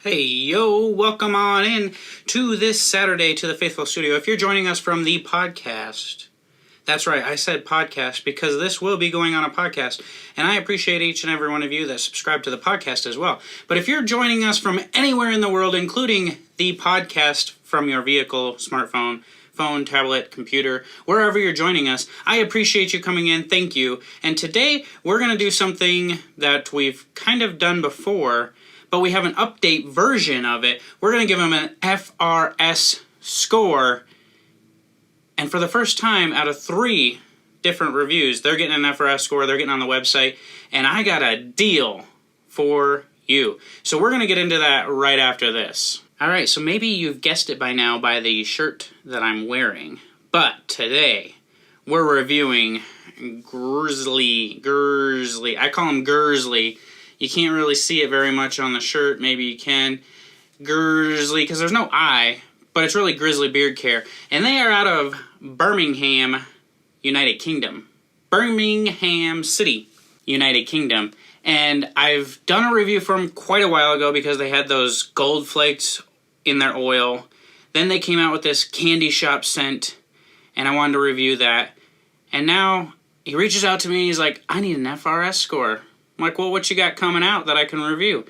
Hey, yo, welcome on in to this Saturday to the Faithful Studio. If you're joining us from the podcast, that's right, I said podcast because this will be going on a podcast, and I appreciate each and every one of you that subscribe to the podcast as well. But if you're joining us from anywhere in the world, including the podcast from your vehicle, smartphone, phone, tablet, computer, wherever you're joining us, I appreciate you coming in. Thank you. And today we're going to do something that we've kind of done before, but we have an update version of it. We're going to give them an FRS score. And for the first time out of 3 different reviews, they're getting an FRS score, they're getting on the website, and I got a deal for you. So we're going to get into that right after this. Alright, so maybe you've guessed it by now by the shirt that I'm wearing, but today we're reviewing Grzzly. I call him Grzzly. You can't really see it very much on the shirt, maybe you can. Grzzly, because there's no I, but it's really Grizzly Beard Care. And they are out of Birmingham, United Kingdom. Birmingham City, United Kingdom. And I've done a review for them quite a while ago because they had those gold flakes in their oil. Then they came out with this candy shop scent, and I wanted to review that. And now he reaches out to me and he's like, I need an FRS score. I'm like, well, what you got coming out that I can review? And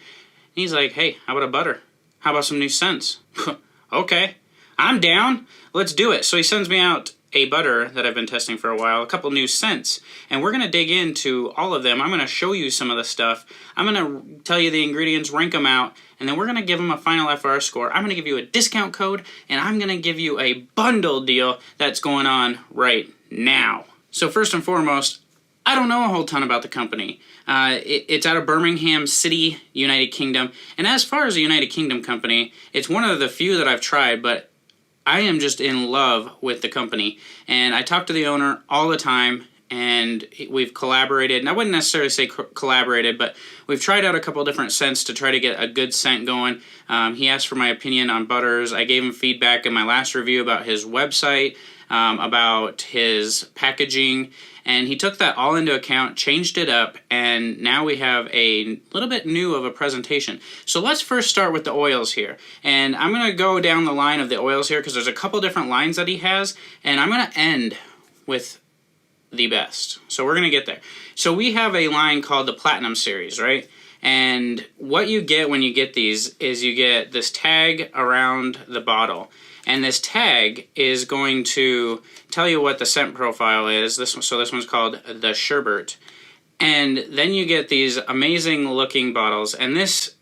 he's like, hey, how about a butter? How about some new scents? Okay, I'm down. Let's do it. So he sends me out a butter that I've been testing for a while, a couple new scents, and we're going to dig into all of them. I'm going to show you some of the stuff. I'm going to tell you the ingredients, rank them out, and then we're going to give them a final FR score. I'm going to give you a discount code, and I'm going to give you a bundle deal that's going on right now. So first and foremost, I don't know a whole ton about the company. It's out of Birmingham City, United Kingdom, and as far as a United Kingdom company, it's one of the few that I've tried, but I am just in love with the company, and I talk to the owner all the time, and we've collaborated, and I wouldn't necessarily say collaborated, but we've tried out a couple different scents to try to get a good scent going. He asked for my opinion on butters. I gave him feedback in my last review about his website, about his packaging, and he took that all into account, changed it up, and now we have a little bit new of a presentation. So let's first start with the oils here. And I'm going to go down the line of the oils here because there's a couple different lines that he has, and I'm going to end with the best. So we're going to get there. So we have a line called the Platinum Series, right? And what you get when you get these is you get this tag around the bottle. And this tag is going to tell you what the scent profile is. So this one's called the Sherbet. And then you get these amazing looking bottles. And this,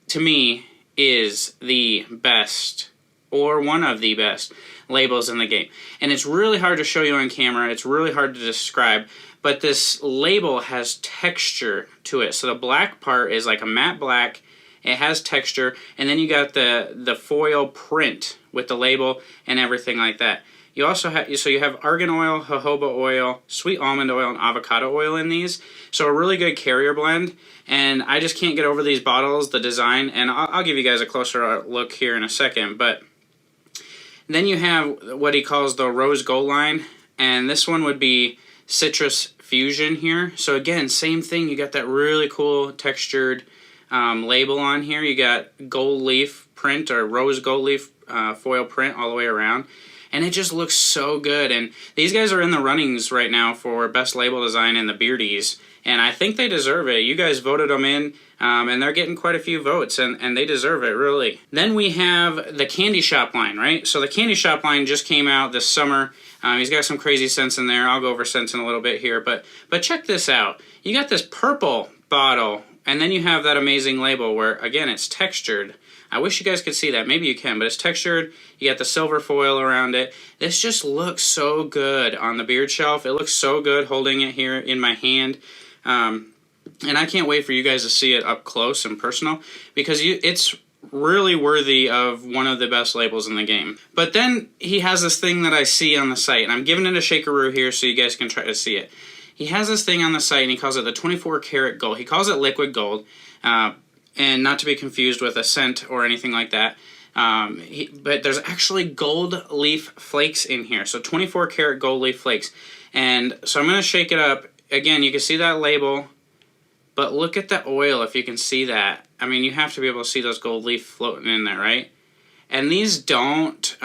to me, is the best, or one of the best, labels in the game. And it's really hard to show you on camera. It's really hard to describe. But this label has texture to it. So the black part is like a matte black. It has texture, and then you got the foil print with the label and everything like that. You also have you have argan oil, jojoba oil, sweet almond oil, and avocado oil in these. So a really good carrier blend, and I just can't get over these bottles, the design, and I'll give you guys a closer look here in a second. But then you have what he calls the rose gold line, and this one would be citrus fusion here. So again, same thing. You got that really cool textured label on here. You got gold leaf print or rose gold leaf foil print all the way around, and it just looks so good. And these guys are in the runnings right now for best label design in the Beardies, and I think they deserve it. You guys voted them in, and they're getting quite a few votes, and they deserve it, really. Then we have the Candy Shop line, right? So the Candy Shop line just came out this summer. He's got some crazy scents in there. I'll go over scents in a little bit here, but check this out. You got this purple bottle, and then you have that amazing label where, again, it's textured. I wish you guys could see that. Maybe you can, but it's textured. You got the silver foil around it. This just looks so good on the beard shelf. It looks so good holding it here in my hand. And I can't wait for you guys to see it up close and personal because it's really worthy of one of the best labels in the game. But then he has this thing that I see on the site, and I'm giving it a shakeroo here so you guys can try to see it. He has this thing on the site, and he calls it the 24 karat gold. He calls it liquid gold, and not to be confused with a scent or anything like that. But there's actually gold leaf flakes in here, so 24 karat gold leaf flakes. And so I'm going to shake it up. Again, you can see that label, but look at the oil if you can see that. I mean, you have to be able to see those gold leaf floating in there, right? And these don't,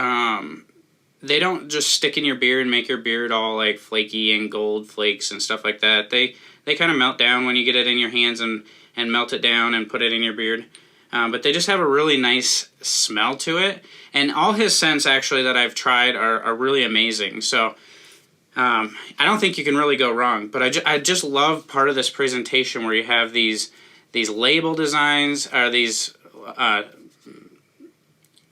they don't just stick in your beard and make your beard all like flaky and gold flakes and stuff like that. They kind of melt down when you get it in your hands and melt it down and put it in your beard. But they just have a really nice smell to it. And all his scents, actually, that I've tried are really amazing. So I don't think you can really go wrong. But I just love part of this presentation where you have these label designs, or these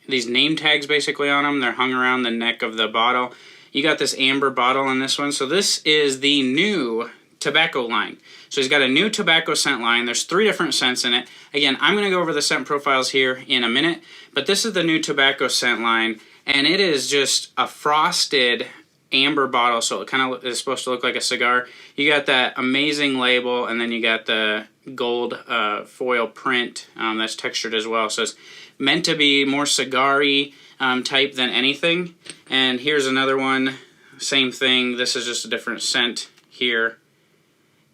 name tags basically on them. They're hung around the neck of the bottle. You got this amber bottle in this one. So this is the new tobacco line. So he's got a new tobacco scent line. There's 3 different scents in it. Again, I'm going to go over the scent profiles here in a minute, but this is the new tobacco scent line, and it is just a frosted amber bottle, so it kind of is supposed to look like a cigar. You got that amazing label, and then you got the gold foil print that's textured as well. So it's meant to be more cigar-y type than anything. And here's another one, same thing. This is just a different scent here.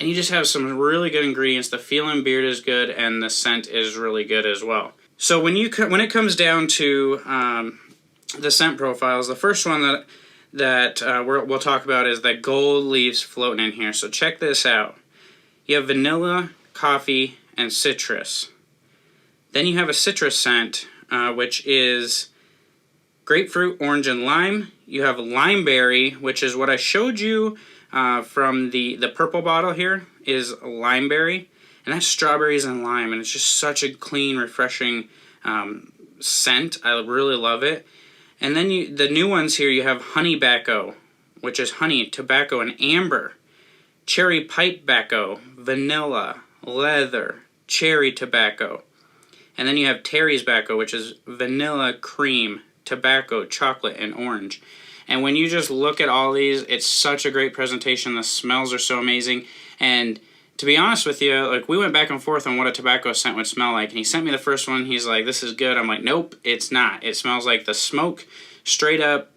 And you just have some really good ingredients. The feel in beard is good, and the scent is really good as well. So when it comes down to the scent profiles, the first one that we'll talk about is that gold leaves floating in here. So check this out. You have vanilla, coffee, and citrus. Then you have a citrus scent, which is grapefruit, orange, and lime. You have limeberry, which is what I showed you from the purple bottle here, is limeberry. And that's strawberries and lime, and it's just such a clean, refreshing scent. I really love it. And then the new ones here, you have honey bacco, which is honey, tobacco, and amber. Cherry pipe bacco, vanilla, leather, cherry tobacco. And then you have Terry's bacco, which is vanilla, cream, tobacco, chocolate, and orange. And when you just look at all these, it's such a great presentation. The smells are so amazing. And to be honest with you, like, we went back and forth on what a tobacco scent would smell like. And he sent me the first one. He's like, this is good. I'm like, nope, it's not. It smells like the smoke, straight up,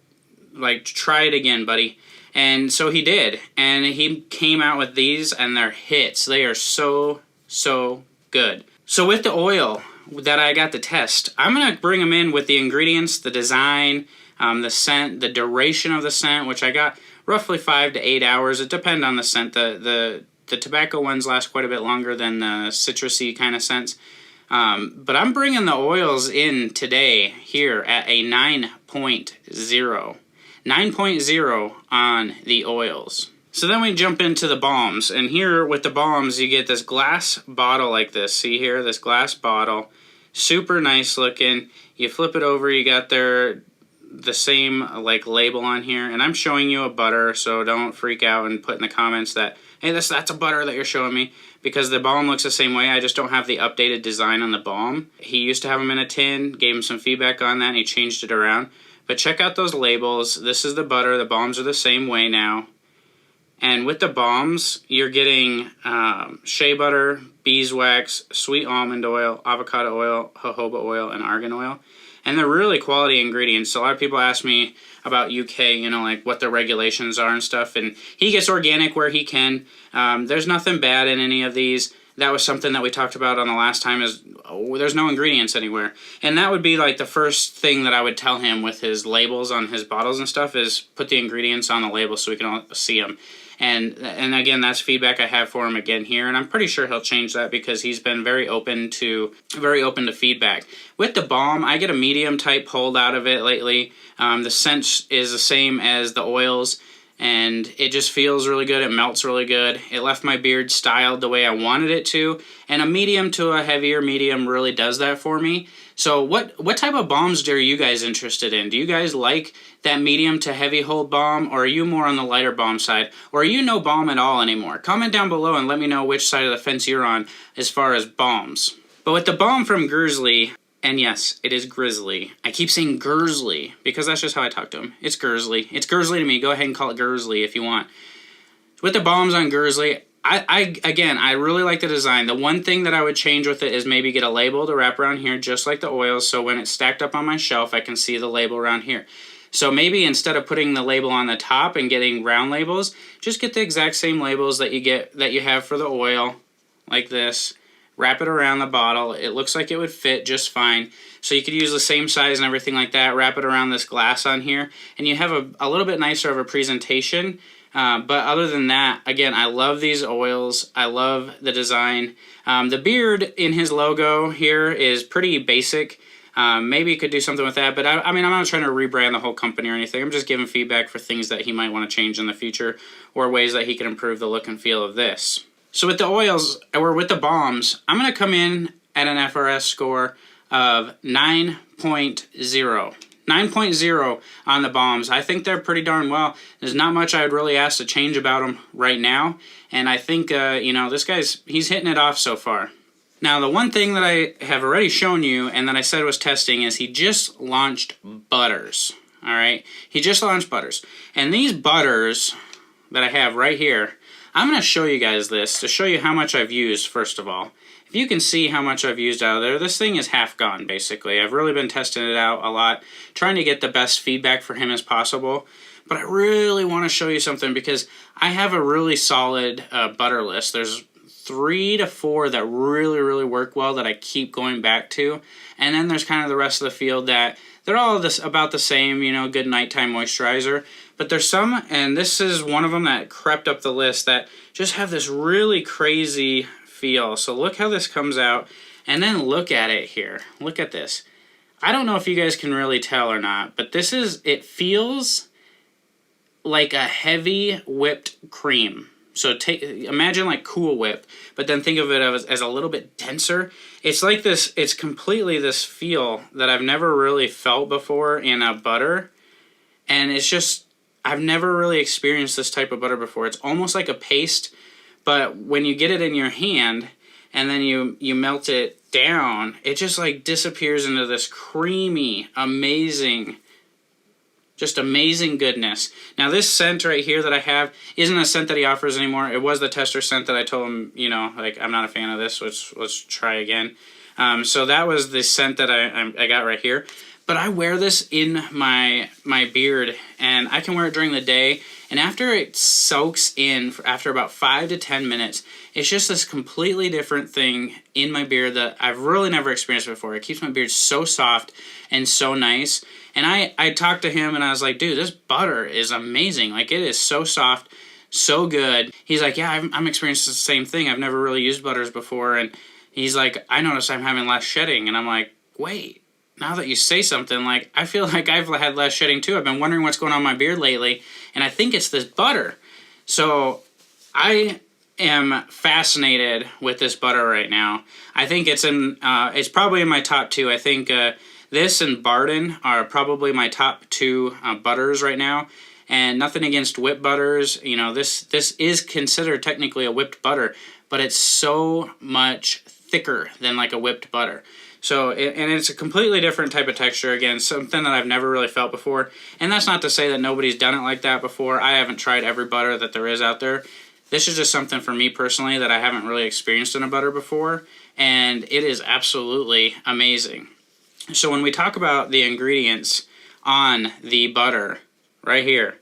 like, try it again, buddy. And so he did. And he came out with these, and they're hits. They are so, so good. So with the oil that I got to test, I'm going to bring them in with the ingredients, the design, the scent, the duration of the scent, which I got roughly 5 to 8 hours. It depends on the scent. The tobacco ones last quite a bit longer than the citrusy kind of scents. But I'm bringing the oils in today here at a 9.0. 9.0 on the oils. So then we jump into the balms. And here with the balms, you get this glass bottle like this. See here, this glass bottle. Super nice looking. You flip it over, you got the same like label on here. And I'm showing you a butter, so don't freak out and put in the comments that, hey, that's a butter that you're showing me, because the balm looks the same way. I just don't have the updated design on the balm. He used to have them in a tin, gave him some feedback on that, and he changed it around. But check out those labels. This is the butter. The balms are the same way now. And with the balms, you're getting shea butter, beeswax, sweet almond oil, avocado oil, jojoba oil, and argan oil. And they're really quality ingredients. So a lot of people ask me about UK, you know, like what the regulations are and stuff. And he gets organic where he can. There's nothing bad in any of these. That was something that we talked about on the last time, is there's no ingredients anywhere. And that would be like the first thing that I would tell him with his labels on his bottles and stuff, is put the ingredients on the label so we can all see them. And again, that's feedback I have for him again here, and I'm pretty sure he'll change that because he's been very open to feedback. With the balm, I get a medium type hold out of it lately. The scent is the same as the oils, and it just feels really good. It melts really good. It left my beard styled the way I wanted it to, and a medium to a heavier medium really does that for me. So what type of balms are you guys interested in? Do you guys like that medium to heavy hold balm, or are you more on the lighter balm side? Or are you no balm at all anymore? Comment down below and let me know which side of the fence you're on as far as balms. But with the balm from Grzzly, and yes, it is Grzzly. I keep saying Grzzly because that's just how I talk to him. It's Grzzly. It's Grzzly to me. Go ahead and call it Grzzly if you want. With the balms on Grzzly, I really like the design. The one thing that I would change with it is maybe get a label to wrap around here just like the oils, so when it's stacked up on my shelf, I can see the label around here. So maybe instead of putting the label on the top and getting round labels, just get the exact same labels that you have for the oil, like this, wrap it around the bottle. It looks like it would fit just fine. So you could use the same size and everything like that, wrap it around this glass on here, and you have a little bit nicer of a presentation. But other than that, again, I love these oils. I love the design. The beard in his logo here is pretty basic. Maybe you could do something with that, but I mean, I'm not trying to rebrand the whole company or anything. I'm just giving feedback for things that he might want to change in the future or ways that he can improve the look and feel of this. So with the oils, or with the balms, I'm going to come in at an FRS score of 9.0. 9.0 on the balms. I think they're pretty darn well. There's not much I would really ask to change about them right now, and I think, you know, this he's hitting it off so far. Now, the one thing that I have already shown you and that I said was testing is he just launched butters, all right? He just launched butters. And these butters that I have right here, I'm going to show you guys this to show you how much I've used, first of all. If you can see how much I've used out of there, this thing is half gone, basically. I've really been testing it out a lot, trying to get the best feedback for him as possible. But I really want to show you something because I have a really solid butter list. There's 3 to 4 that really work well that I keep going back to, and then there's kind of the rest of the field that they're all about the same, you know, good nighttime moisturizer. But there's some, and this is one of them that crept up the list, that just have this really crazy feel. So look how this comes out, and then look at it here. Look at this. I don't know if you guys can really tell or not, but it feels like a heavy whipped cream. So imagine like Cool Whip, but then think of it as a little bit denser. It's like this, it's completely this feel that I've never really felt before in a butter. And it's just, I've never really experienced this type of butter before. It's almost like a paste, but when you get it in your hand and then you melt it down, it just like disappears into this creamy, amazing, just amazing goodness. Now this scent right here that I have isn't a scent that he offers anymore. It was the tester scent that I told him, you know, like, I'm not a fan of this, let's try again. So that was the scent that I got right here. But I wear this in my beard, and I can wear it during the day. And after it soaks in, after about 5 to 10 minutes, it's just this completely different thing in my beard that I've really never experienced before. It keeps my beard so soft and so nice. And I talked to him and I was like, dude, this butter is amazing. Like, it is so soft, so good. He's like, yeah, I'm experiencing the same thing. I've never really used butters before. And he's like, I noticed I'm having less shedding. And I'm like, wait, now that you say something, like, I feel like I've had less shedding too. I've been wondering what's going on in my beard lately. And I think it's this butter. So I am fascinated with this butter right now. I think it's probably in my top 2. I think this and Barden are probably my top 2 butters right now. And nothing against whipped butters. You know, this is considered technically a whipped butter, but it's so much thicker than like a whipped butter. So, and it's a completely different type of texture. Again, something that I've never really felt before. And that's not to say that nobody's done it like that before. I haven't tried every butter that there is out there. This is just something for me personally that I haven't really experienced in a butter before. And it is absolutely amazing. So when we talk about the ingredients on the butter, right here,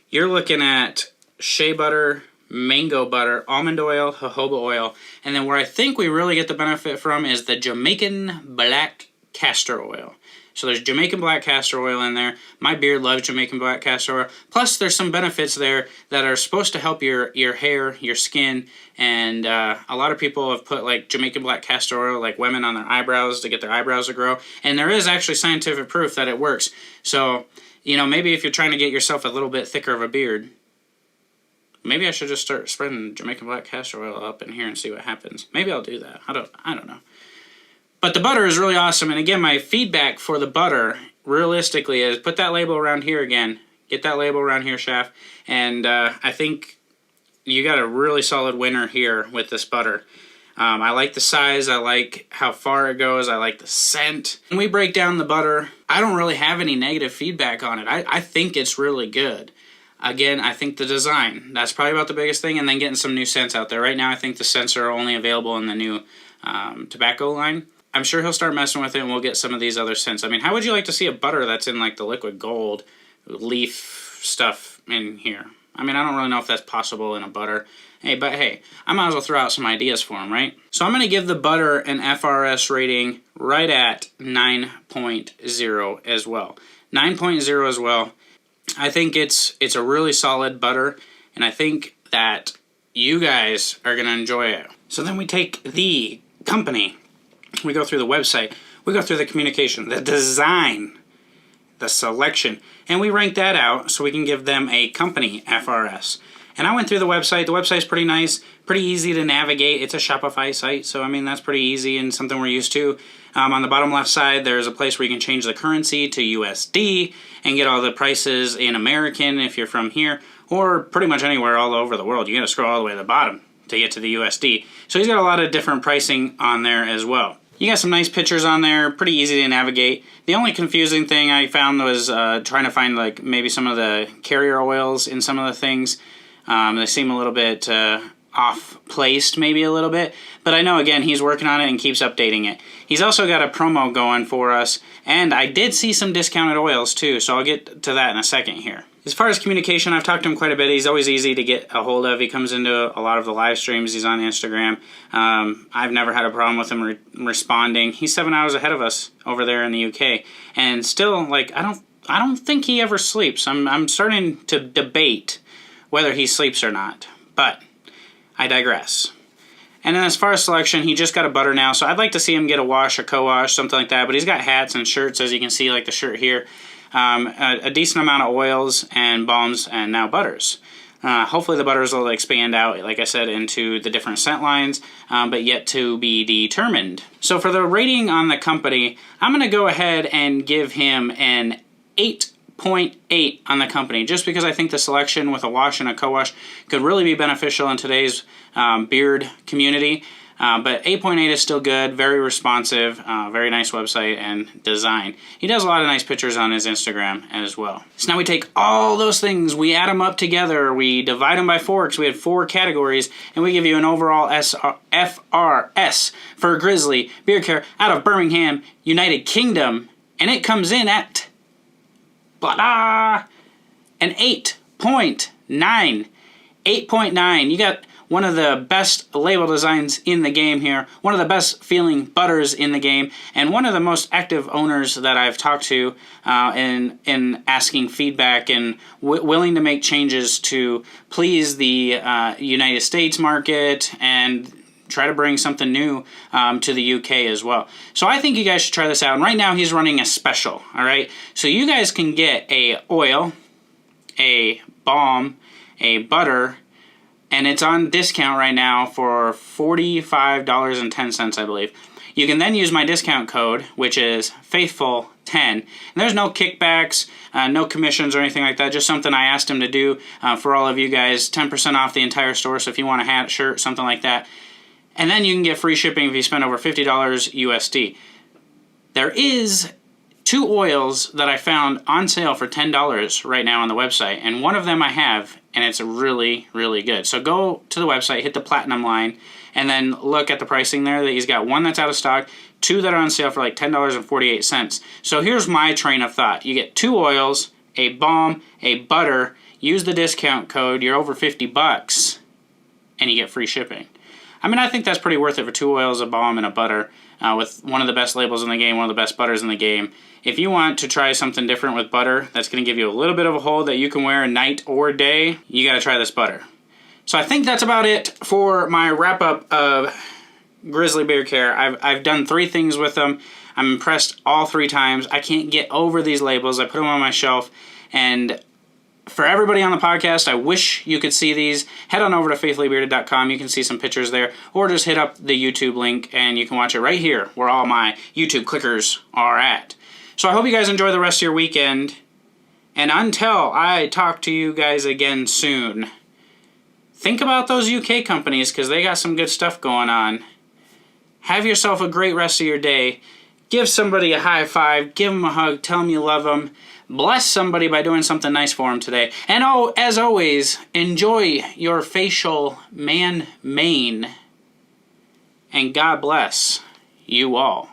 you're looking at shea butter, mango butter, almond oil, jojoba oil, and then where I think we really get the benefit from is the Jamaican black castor oil. So there's Jamaican black castor oil in there. My beard loves Jamaican black castor oil. Plus there's some benefits there that are supposed to help your hair, your skin, and a lot of people have put like Jamaican black castor oil, like women, on their eyebrows to get their eyebrows to grow. And there is actually scientific proof that it works. So, you know, maybe if you're trying to get yourself a little bit thicker of a beard, maybe I should just start spreading Jamaican black castor oil up in here and see what happens. Maybe I'll do that. I don't know. But the butter is really awesome. And again, my feedback for the butter, realistically, is put that label around here again. Get that label around here, Shaft. And I think you got a really solid winner here with this butter. I like the size. I like how far it goes. I like the scent. When we break down the butter, I don't really have any negative feedback on it. I think it's really good. Again, I think the design, that's probably about the biggest thing, and then getting some new scents out there. Right now, I think the scents are only available in the new tobacco line. I'm sure he'll start messing with it, and we'll get some of these other scents. I mean, how would you like to see a butter that's in, like, the liquid gold leaf stuff in here? I mean, I don't really know if that's possible in a butter. Hey, but hey, I might as well throw out some ideas for him, right? So I'm going to give the butter an FRS rating right at 9.0 as well. 9.0 as well. I think it's a really solid butter, and I think that you guys are going to enjoy it. So then we take the company, we go through the website, we go through the communication, the design, the selection, and we rank that out so we can give them a company FRS. And I went through the website. The website's pretty nice, pretty easy to navigate. It's a Shopify site, so I mean, that's pretty easy and something we're used to. On the bottom left side, there's a place where you can change the currency to USD and get all the prices in American if you're from here, or pretty much anywhere all over the world. You gotta scroll all the way to the bottom to get to the USD. So he's got a lot of different pricing on there as well. You got some nice pictures on there, pretty easy to navigate. The only confusing thing I found was trying to find like maybe some of the carrier oils in some of the things. They seem a little bit off-placed, maybe a little bit. But I know, again, he's working on it and keeps updating it. He's also got a promo going for us, and I did see some discounted oils too, so I'll get to that in a second here. As far as communication, I've talked to him quite a bit. He's always easy to get a hold of. He comes into a lot of the live streams. He's on Instagram. I've never had a problem with him responding. He's 7 hours ahead of us over there in the UK, and still, like, I don't think he ever sleeps. I'm starting to debate whether he sleeps or not, but I digress. And then as far as selection, he just got a butter now, so I'd like to see him get a wash, a co-wash, something like that, but he's got hats and shirts, as you can see, like the shirt here. A decent amount of oils and balms and now butters. Hopefully the butters will expand out, like I said, into the different scent lines, but yet to be determined. So for the rating on the company, I'm going to go ahead and give him an 8.8 on the company, just because I think the selection with a wash and a co-wash could really be beneficial in today's beard community. But 8.8 is still good, very responsive, very nice website and design. He does a lot of nice pictures on his Instagram as well. So now we take all those things, we add them up together, we divide them by 4 because we had 4 categories, and we give you an overall FRS for Grzzly Beard Care out of Birmingham, United Kingdom, and it comes in at an 8.9. 8.9. You got one of the best label designs in the game here, one of the best feeling butters in the game, and one of the most active owners that I've talked to in asking feedback and willing to make changes to please the United States market and try to bring something new to the UK as well. So I think you guys should try this out. And right now he's running a special, all right? So you guys can get a oil, a balm, a butter, and it's on discount right now for $45.10, I believe. You can then use my discount code, which is Faithful10. And there's no kickbacks, no commissions or anything like that, just something I asked him to do for all of you guys. 10% off the entire store, so if you want a hat, shirt, something like that. And then you can get free shipping if you spend over $50 USD. There is 2 oils that I found on sale for $10 right now on the website, and one of them I have, and it's really, really good. So go to the website, hit the platinum line, and then look at the pricing there. That he's got 1 that's out of stock, 2 that are on sale for like $10.48. So here's my train of thought. You get 2 oils, a balm, a butter, use the discount code, you're over $50, and you get free shipping. I mean, I think that's pretty worth it for 2 oils, a balm, and a butter with one of the best labels in the game, one of the best butters in the game. If you want to try something different with butter that's going to give you a little bit of a hold that you can wear night or day, you got to try this butter. So I think that's about it for my wrap-up of Grzzly Beard Care. I've done 3 things with them. I'm impressed all 3 times. I can't get over these labels. I put them on my shelf, and for everybody on the podcast, I wish you could see these. Head on over to faithfullybearded.com. You can see some pictures there. Or just hit up the YouTube link, and you can watch it right here, where all my YouTube clickers are at. So I hope you guys enjoy the rest of your weekend. And until I talk to you guys again soon, think about those UK companies, because they got some good stuff going on. Have yourself a great rest of your day. Give somebody a high five. Give them a hug. Tell them you love them. Bless somebody by doing something nice for them today. And oh, as always, enjoy your facial mane. And God bless you all.